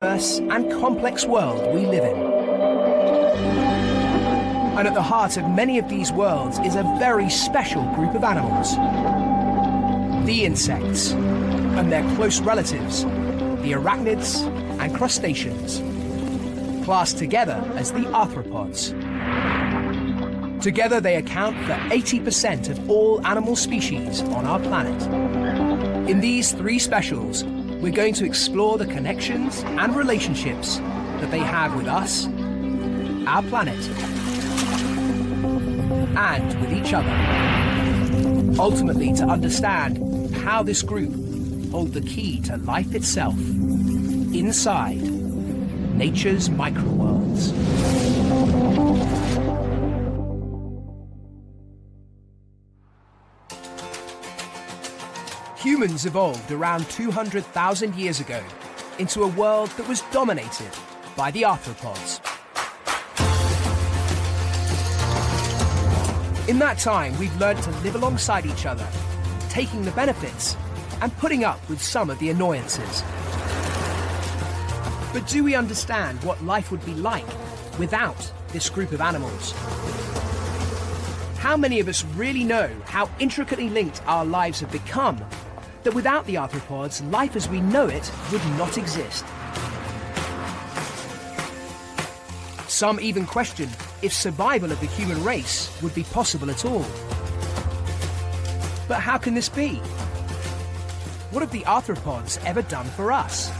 diverse and complex world we live in. And at the heart of many of these worlds is a very special group of animals. The insects, and their close relatives, the arachnids and crustaceans, classed together as the arthropods. Together they account for 80% of all animal species on our planet. In these three specials, we're going to explore the connections and relationships that they have with us, our planet, and with each other. Ultimately, to understand how this group hold the key to life itself inside nature's microworlds. Humans evolved around 200,000 years ago into a world that was dominated by the arthropods. In that time, we've learned to live alongside each other, taking the benefits and putting up with some of the annoyances. But do we understand what life would be like without this group of animals? How many of us really know how intricately linked our lives have become, that without the arthropods, life as we know it would not exist? Some even question if survival of the human race would be possible at all. But how can this be? What have the arthropods ever done for us?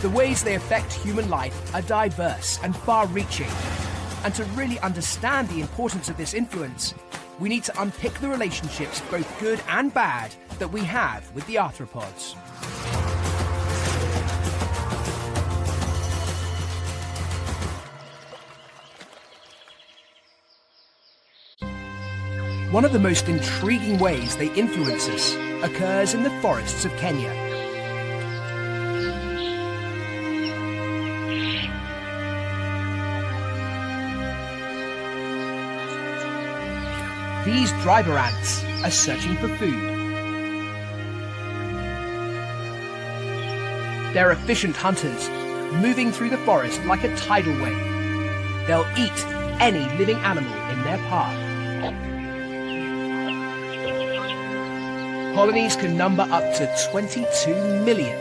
The ways they affect human life are diverse and far-reaching. And to really understand the importance of this influence, we need to unpick the relationships, both good and bad, that we have with the arthropods. One of the most intriguing ways they influence us occurs in the forests of Kenya. These driver ants are searching for food. They're efficient hunters, moving through the forest like a tidal wave. They'll eat any living animal in their path. Colonies can number up to 22 million,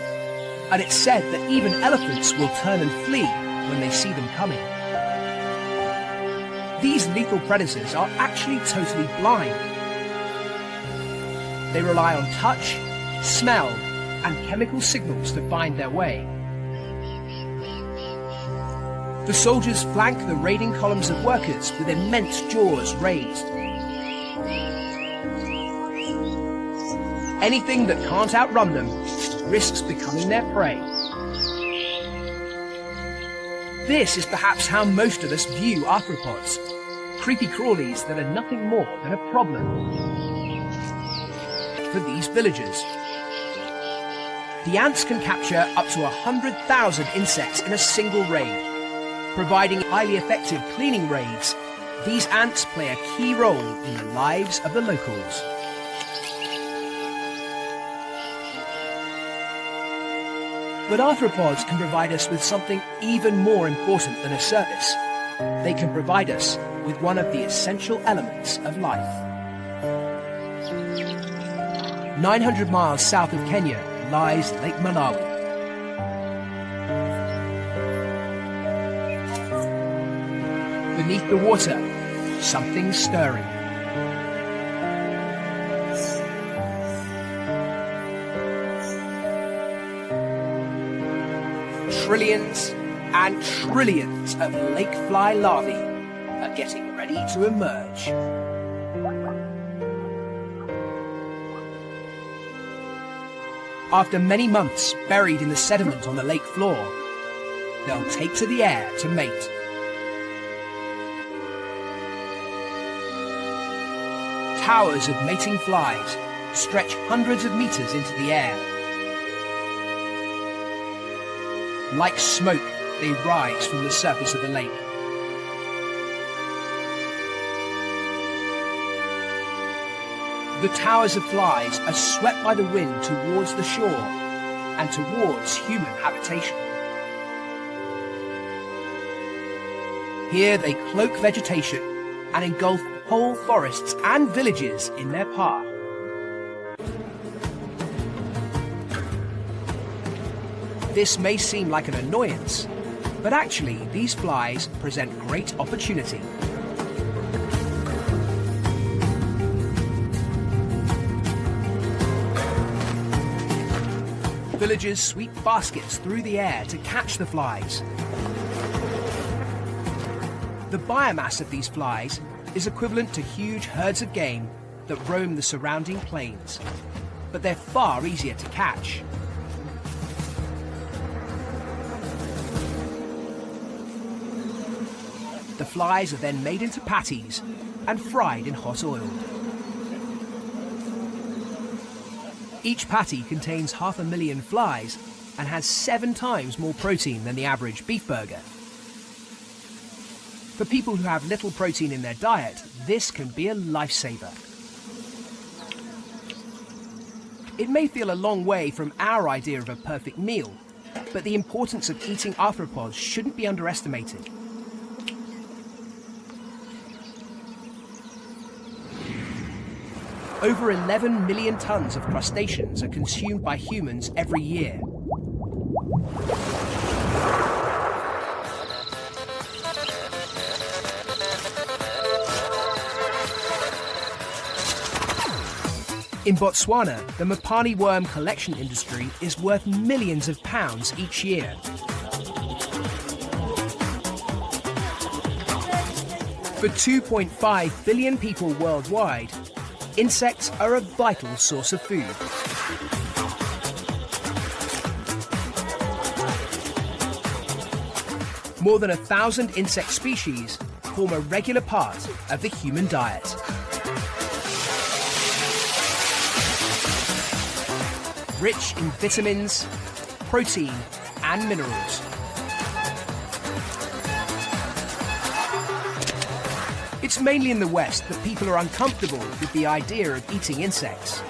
and it's said that even elephants will turn and flee when they see them coming. These lethal predators are actually totally blind. They rely on touch, smell, and chemical signals to find their way. The soldiers flank the raiding columns of workers with immense jaws raised. Anything that can't outrun them risks becoming their prey. This is perhaps how most of us view arthropods, creepy crawlies that are nothing more than a problem for these villagers. The ants can capture up to 100,000 insects in a single raid. Providing highly effective cleaning raids, these ants play a key role in the lives of the locals. But arthropods can provide us with something even more important than a service. They can provide us with one of the essential elements of life. 900 miles south of Kenya lies Lake Malawi. Beneath the water, something's stirring. Trillions and trillions of lake fly larvae are getting ready to emerge. After many months buried in the sediment on the lake floor, they'll take to the air to mate. Towers of mating flies stretch hundreds of meters into the air. Like smoke, they rise from the surface of the lake. The towers of flies are swept by the wind towards the shore and towards human habitation. Here they cloak vegetation and engulf whole forests and villages in their path. This may seem like an annoyance, but actually these flies present great opportunity. Villagers sweep baskets through the air to catch the flies. The biomass of these flies is equivalent to huge herds of game that roam the surrounding plains, but they're far easier to catch. The flies are then made into patties and fried in hot oil. Each patty contains 500,000 flies and has 7 times more protein than the average beef burger. For people who have little protein in their diet, this can be a lifesaver. It may feel a long way from our idea of a perfect meal, but the importance of eating arthropods shouldn't be underestimated. Over 11 million tons of crustaceans are consumed by humans every year. In Botswana, the Mopani worm collection industry is worth millions of pounds each year. For 2.5 billion people worldwide, insects are a vital source of food. More than 1,000 insect species form a regular part of the human diet. Rich in vitamins, protein, and minerals. It's mainly in the West that people are uncomfortable with the idea of eating insects.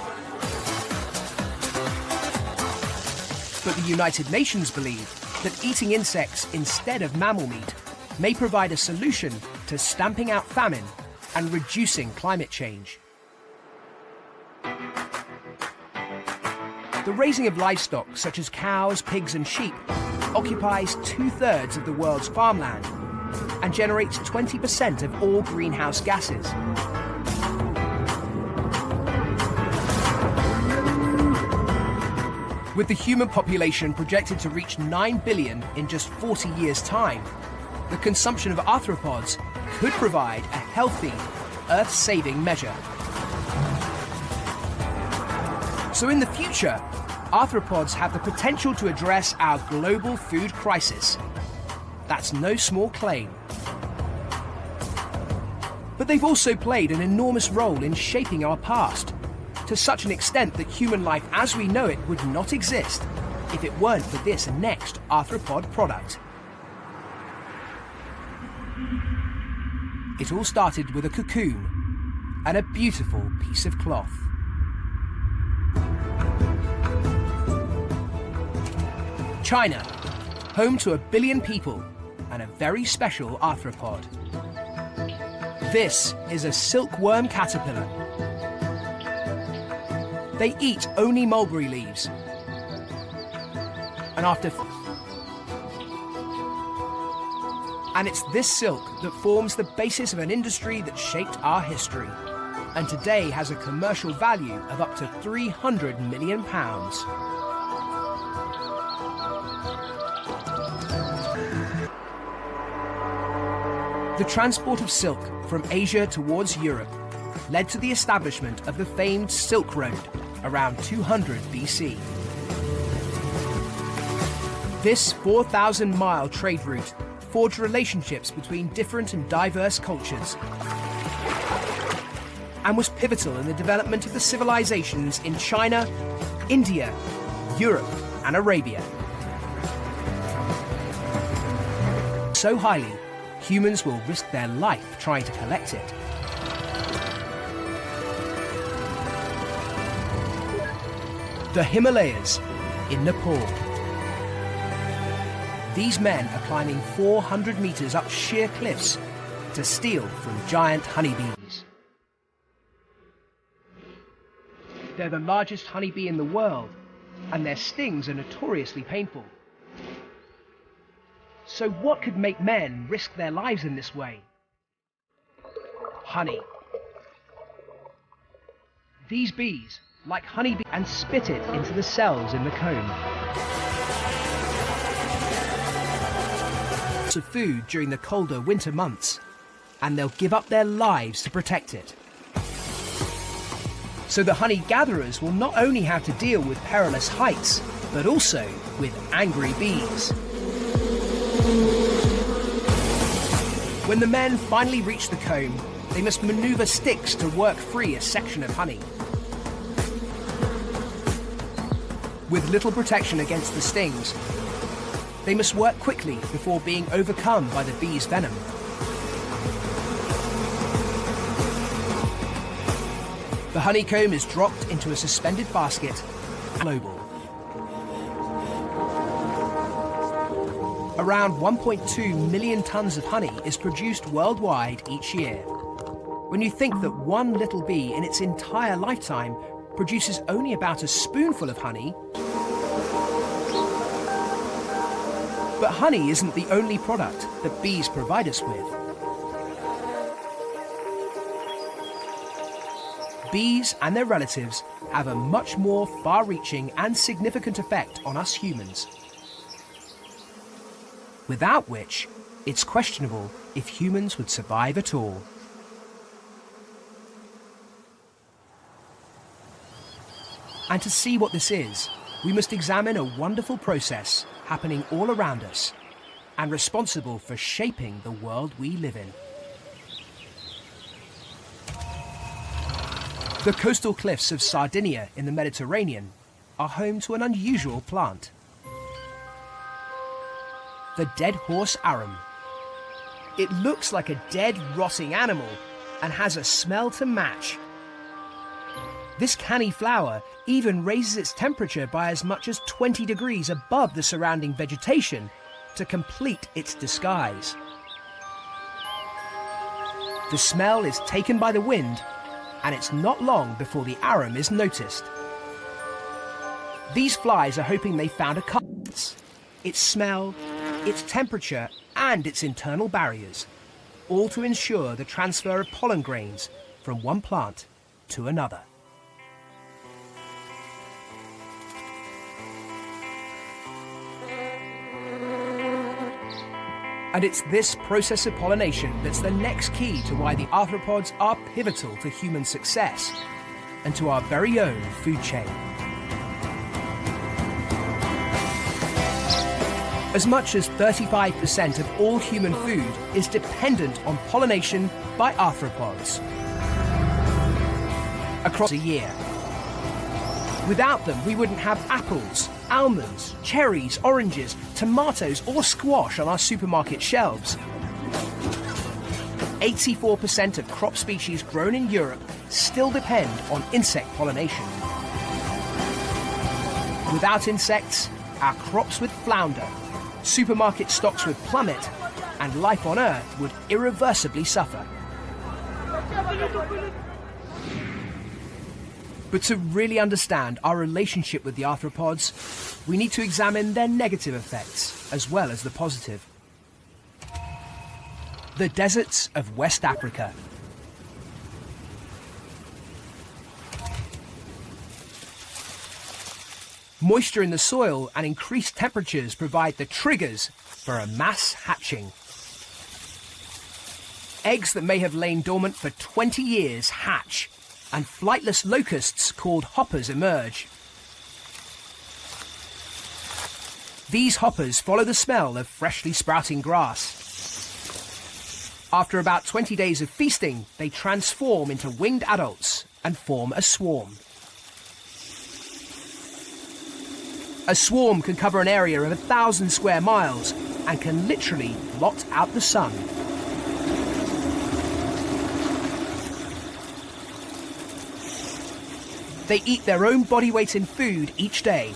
But the United Nations believe that eating insects instead of mammal meat may provide a solution to stamping out famine and reducing climate change. The raising of livestock, such as cows, pigs, and sheep, occupies 2/3 of the world's farmland and generates 20% of all greenhouse gases. With the human population projected to reach 9 billion in just 40 years' time, the consumption of arthropods could provide a healthy, earth-saving measure. So in the future, arthropods have the potential to address our global food crisis. That's no small claim. But they've also played an enormous role in shaping our past, to such an extent that human life as we know it would not exist if it weren't for this next arthropod product. It all started with a cocoon and a beautiful piece of cloth. China, home to 1 billion people and a very special arthropod. This is a silkworm caterpillar. They eat only mulberry leaves. And it's this silk that forms the basis of an industry that shaped our history, and today has a commercial value of up to £300 million. The transport of silk from Asia towards Europe led to the establishment of the famed Silk Road around 200 BC. This 4,000-mile trade route forged relationships between different and diverse cultures and was pivotal in the development of the civilizations in China, India, Europe, and Arabia. So highly, humans will risk their life trying to collect it. The Himalayas in Nepal. These men are climbing 400 meters up sheer cliffs to steal from giant honeybees. They're the largest honeybee in the world, and their stings are notoriously painful. So what could make men risk their lives in this way? Honey. These bees like honeybee and spit it into the cells in the comb. Of food during the colder winter months, and they'll give up their lives to protect it. So the honey gatherers will not only have to deal with perilous heights, but also with angry bees. When the men finally reach the comb, they must maneuver sticks to work free a section of honey. With little protection against the stings, they must work quickly before being overcome by the bee's venom. The honeycomb is dropped into a suspended basket. Global. Around 1.2 million tons of honey is produced worldwide each year. When you think that one little bee in its entire lifetime produces only about a spoonful of honey. But honey isn't the only product that bees provide us with. Bees and their relatives have a much more far-reaching and significant effect on us humans, without which it's questionable if humans would survive at all. And to see what this is, we must examine a wonderful process happening all around us and responsible for shaping the world we live in. The coastal cliffs of Sardinia in the Mediterranean are home to an unusual plant. The dead horse arum. It looks like a dead, rotting animal and has a smell to match. This canny flower even raises its temperature by as much as 20 degrees above the surrounding vegetation to complete its disguise. The smell is taken by the wind, and it's not long before the arum is noticed. These flies are hoping they found a carcass, its smell, its temperature, and its internal barriers, all to ensure the transfer of pollen grains from one plant to another. And it's this process of pollination that's the next key to why the arthropods are pivotal to human success and to our very own food chain. As much as 35% of all human food is dependent on pollination by arthropods across a year. Without them, we wouldn't have apples, almonds, cherries, oranges, tomatoes, or squash on our supermarket shelves. 84% of crop species grown in Europe still depend on insect pollination. Without insects, our crops would flounder, supermarket stocks would plummet, and life on Earth would irreversibly suffer. But to really understand our relationship with the arthropods, we need to examine their negative effects as well as the positive. The deserts of West Africa. Moisture in the soil and increased temperatures provide the triggers for a mass hatching. Eggs that may have lain dormant for 20 years hatch, and flightless locusts called hoppers emerge. These hoppers follow the smell of freshly sprouting grass. After about 20 days of feasting, they transform into winged adults and form a swarm. A swarm can cover an area of 1,000 square miles and can literally blot out the sun. They eat their own body weight in food each day.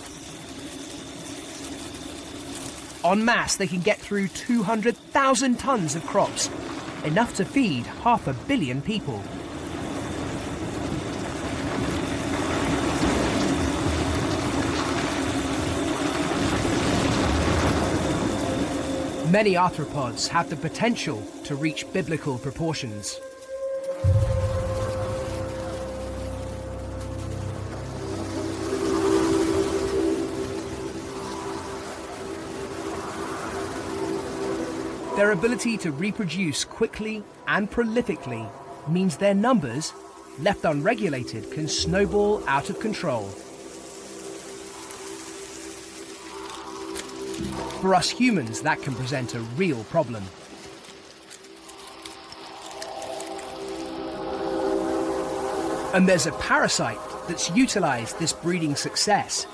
En masse, they can get through 200,000 tons of crops, enough to feed 500 million people. Many arthropods have the potential to reach biblical proportions. Their ability to reproduce quickly and prolifically means their numbers, left unregulated, can snowball out of control. For us humans, that can present a real problem. And there's a parasite that's utilized this breeding success,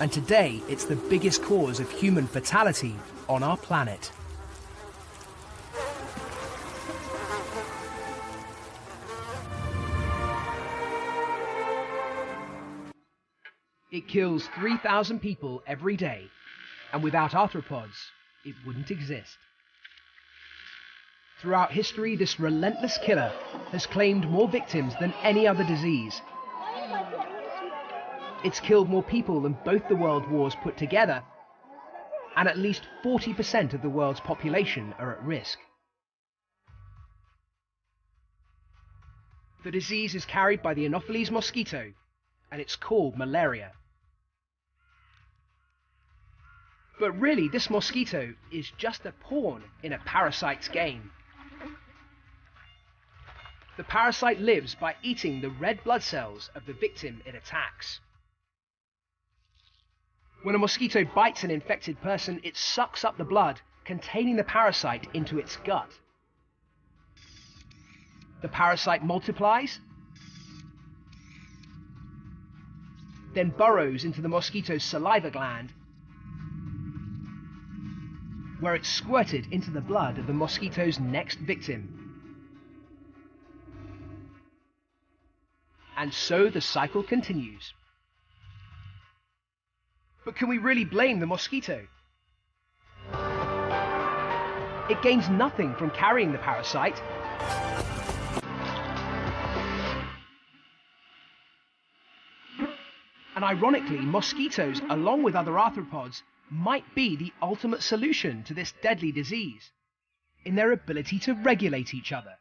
and today it's the biggest cause of human fatality on our planet. It kills 3,000 people every day, and without arthropods, it wouldn't exist. Throughout history, this relentless killer has claimed more victims than any other disease. It's killed more people than both the world wars put together, and at least 40% of the world's population are at risk. The disease is carried by the Anopheles mosquito, and it's called malaria. But really, this mosquito is just a pawn in a parasite's game. The parasite lives by eating the red blood cells of the victim it attacks. When a mosquito bites an infected person, it sucks up the blood containing the parasite into its gut. The parasite multiplies, then burrows into the mosquito's saliva gland, where it's squirted into the blood of the mosquito's next victim. And so the cycle continues. But can we really blame the mosquito? It gains nothing from carrying the parasite. And ironically, mosquitoes, along with other arthropods, might be the ultimate solution to this deadly disease, in their ability to regulate each other.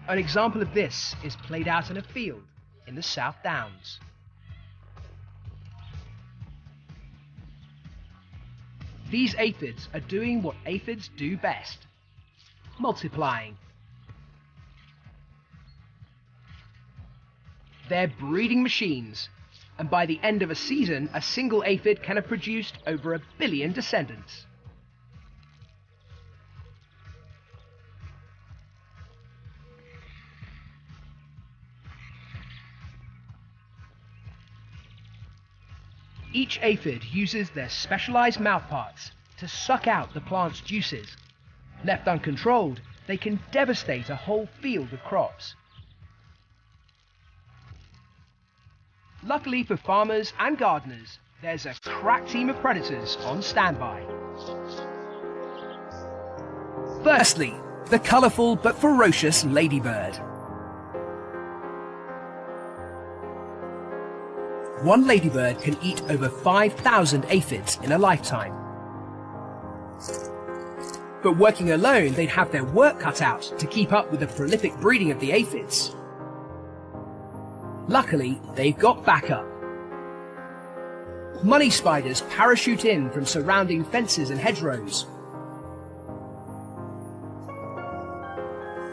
An example of this is played out in a field in the South Downs. These aphids are doing what aphids do best: multiplying. They're breeding machines, and by the end of a season, a single aphid can have produced over 1 billion descendants. Each aphid uses their specialized mouthparts to suck out the plant's juices. Left uncontrolled, they can devastate a whole field of crops. Luckily for farmers and gardeners, there's a crack team of predators on standby. Firstly, the colourful but ferocious ladybird. One ladybird can eat over 5,000 aphids in a lifetime. But working alone, they'd have their work cut out to keep up with the prolific breeding of the aphids. Luckily, they've got backup. Money spiders parachute in from surrounding fences and hedgerows.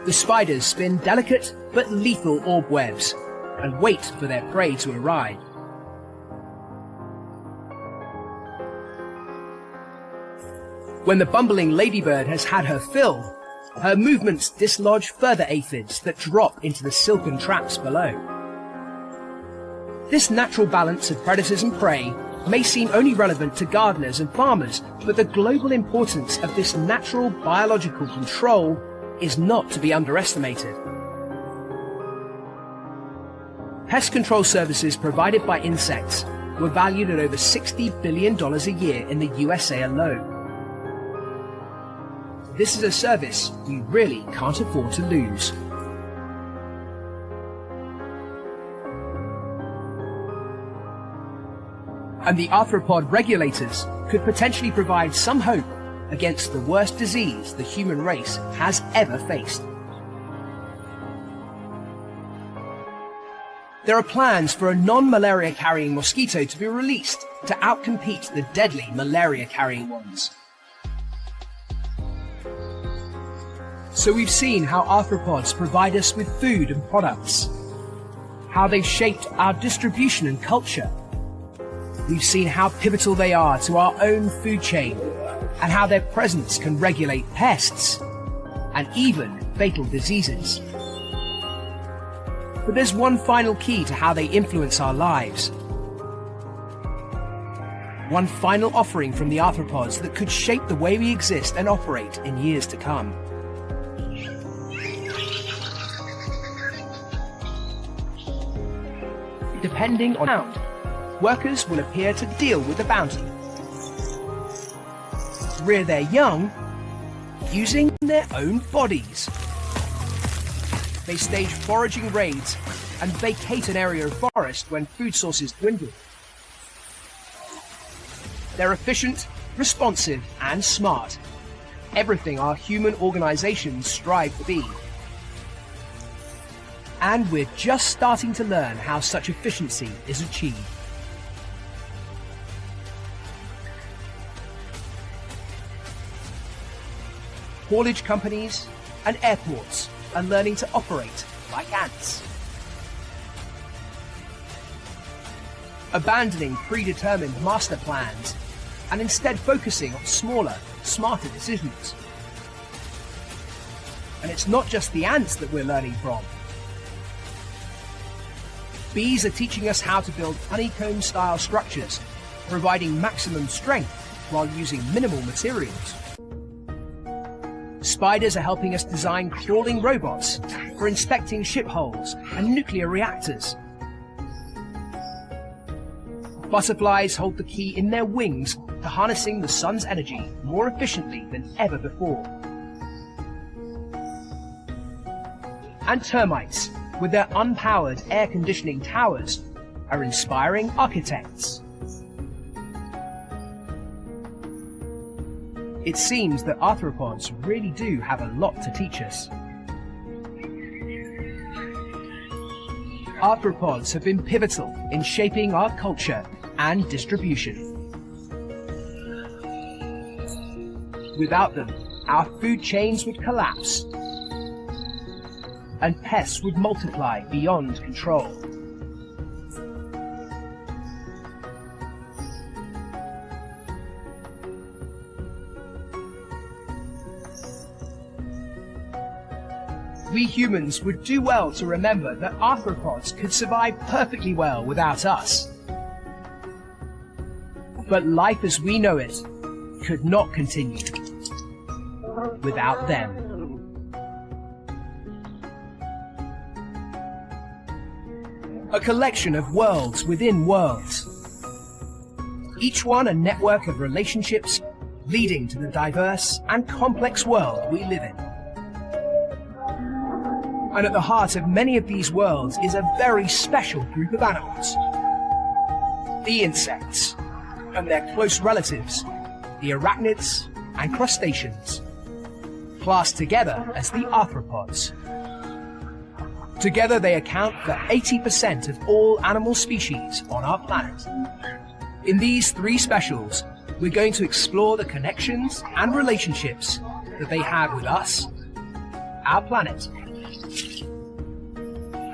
The spiders spin delicate but lethal orb webs and wait for their prey to arrive. When the bumbling ladybird has had her fill, her movements dislodge further aphids that drop into the silken traps below. This natural balance of predators and prey may seem only relevant to gardeners and farmers, but the global importance of this natural biological control is not to be underestimated. Pest control services provided by insects were valued at over $60 billion a year in the USA alone. This is a service we really can't afford to lose. And the arthropod regulators could potentially provide some hope against the worst disease the human race has ever faced. There are plans for a non-malaria carrying mosquito to be released to outcompete the deadly malaria carrying ones. So we've seen how arthropods provide us with food and products, how they've shaped our distribution and culture. We've seen how pivotal they are to our own food chain and how their presence can regulate pests and even fatal diseases. But there's one final key to how they influence our lives. One final offering from the arthropods that could shape the way we exist and operate in years to come. Depending on how, workers will appear to deal with the bounty, rear their young using their own bodies. They stage foraging raids and vacate an area of forest when food sources dwindle. They're efficient, responsive, and smart. Everything our human organizations strive to be. And we're just starting to learn how such efficiency is achieved. Haulage companies and airports are learning to operate like ants. Abandoning predetermined master plans and instead focusing on smaller, smarter decisions. And it's not just the ants that we're learning from. Bees are teaching us how to build honeycomb-style structures, providing maximum strength while using minimal materials. Spiders are helping us design crawling robots for inspecting ship hulls and nuclear reactors. Butterflies hold the key in their wings to harnessing the sun's energy more efficiently than ever before. And termites, with their unpowered air conditioning towers, are inspiring architects. It seems that arthropods really do have a lot to teach us. Arthropods have been pivotal in shaping our culture and distribution. Without them, our food chains would collapse, and pests would multiply beyond control. We humans would do well to remember that arthropods could survive perfectly well without us. But life as we know it could not continue without them. A collection of worlds within worlds, each one a network of relationships leading to the diverse and complex world we live in. And at the heart of many of these worlds is a very special group of animals. The insects, and their close relatives, the arachnids and crustaceans, classed together as the arthropods. Together they account for 80% of all animal species on our planet. In these three specials, we're going to explore the connections and relationships that they have with us, our planet,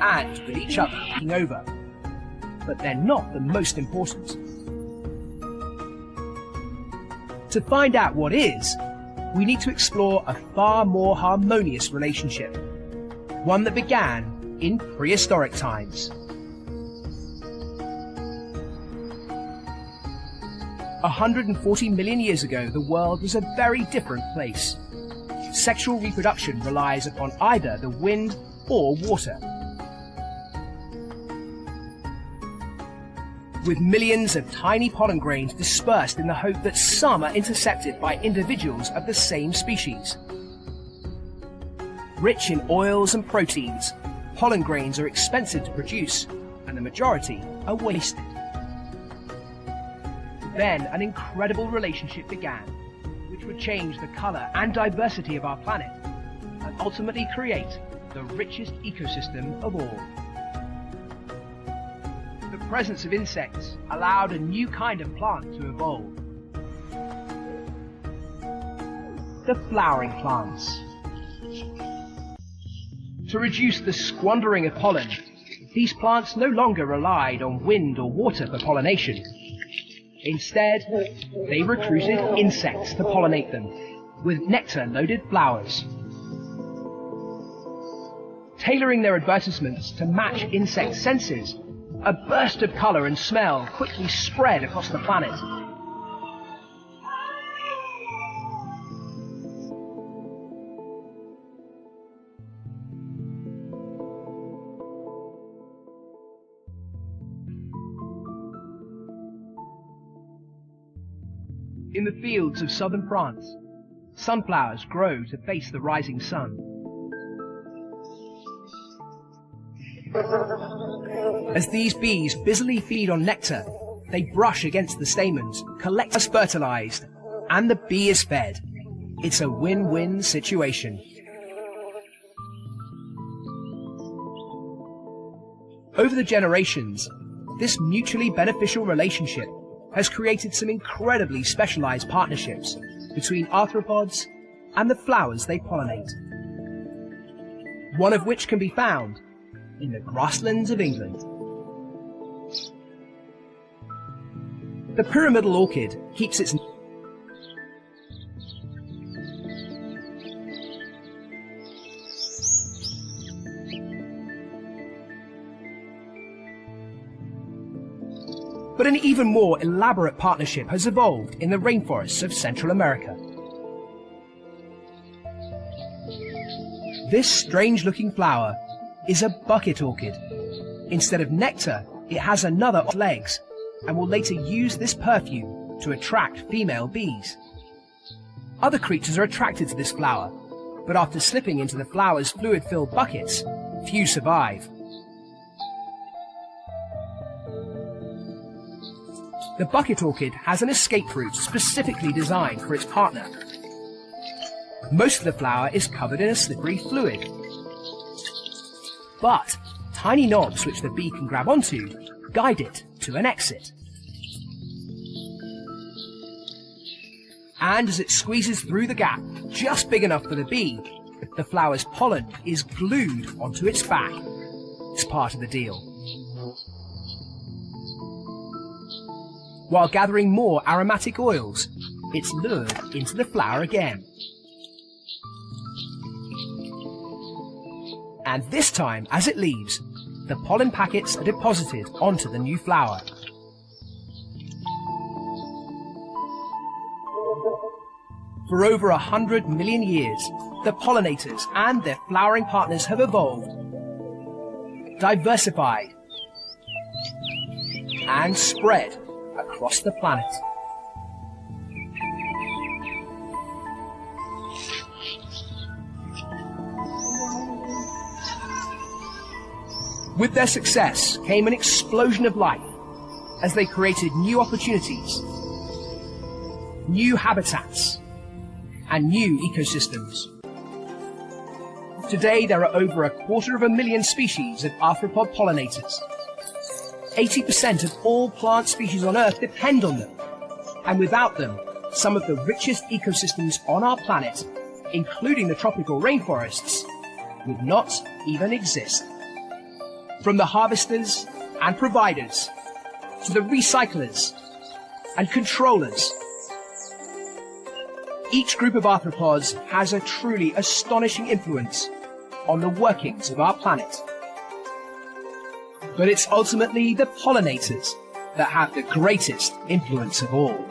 and with each other looking over. But they're not the most important. To find out what is, we need to explore a far more harmonious relationship, one that began in prehistoric times. 140 million years ago, the world was a very different place. Sexual reproduction relies upon either the wind or water. With millions of tiny pollen grains dispersed in the hope that some are intercepted by individuals of the same species. Rich in oils and proteins, pollen grains are expensive to produce, and the majority are wasted. Then an incredible relationship began, which would change the colour and diversity of our planet, and ultimately create the richest ecosystem of all. The presence of insects allowed a new kind of plant to evolve. The flowering plants. To reduce the squandering of pollen, these plants no longer relied on wind or water for pollination. Instead, they recruited insects to pollinate them with nectar-loaded flowers. Tailoring their advertisements to match insect senses, a burst of colour and smell quickly spread across the planet. In the fields of southern France, sunflowers grow to face the rising sun. As these bees busily feed on nectar, they brush against the stamens, collect as fertilized, and the bee is fed. It's a win-win situation. Over the generations, this mutually beneficial relationship has created some incredibly specialized partnerships between arthropods and the flowers they pollinate. One of which can be found in the grasslands of England. The pyramidal orchid keeps its But an even more elaborate partnership has evolved in the rainforests of Central America. This strange-looking flower is a bucket orchid. Instead of nectar, it has another legs and will later use this perfume to attract female bees. Other creatures are attracted to this flower, but after slipping into the flower's fluid-filled buckets, few survive. The bucket orchid has an escape route specifically designed for its partner. Most of the flower is covered in a slippery fluid. But tiny knobs which the bee can grab onto guide it to an exit. And as it squeezes through the gap, just big enough for the bee, the flower's pollen is glued onto its back. It's part of the deal. While gathering more aromatic oils, it's lured into the flower again. And this time, as it leaves, the pollen packets are deposited onto the new flower. For over 100 million years, the pollinators and their flowering partners have evolved, diversified, and spread across the planet. With their success came an explosion of life as they created new opportunities, new habitats, and new ecosystems. Today there are over 250,000 species of arthropod pollinators. 80% of all plant species on Earth depend on them, and without them, some of the richest ecosystems on our planet, including the tropical rainforests, would not even exist. From the harvesters and providers, to the recyclers and controllers, each group of arthropods has a truly astonishing influence on the workings of our planet. But it's ultimately the pollinators that have the greatest influence of all.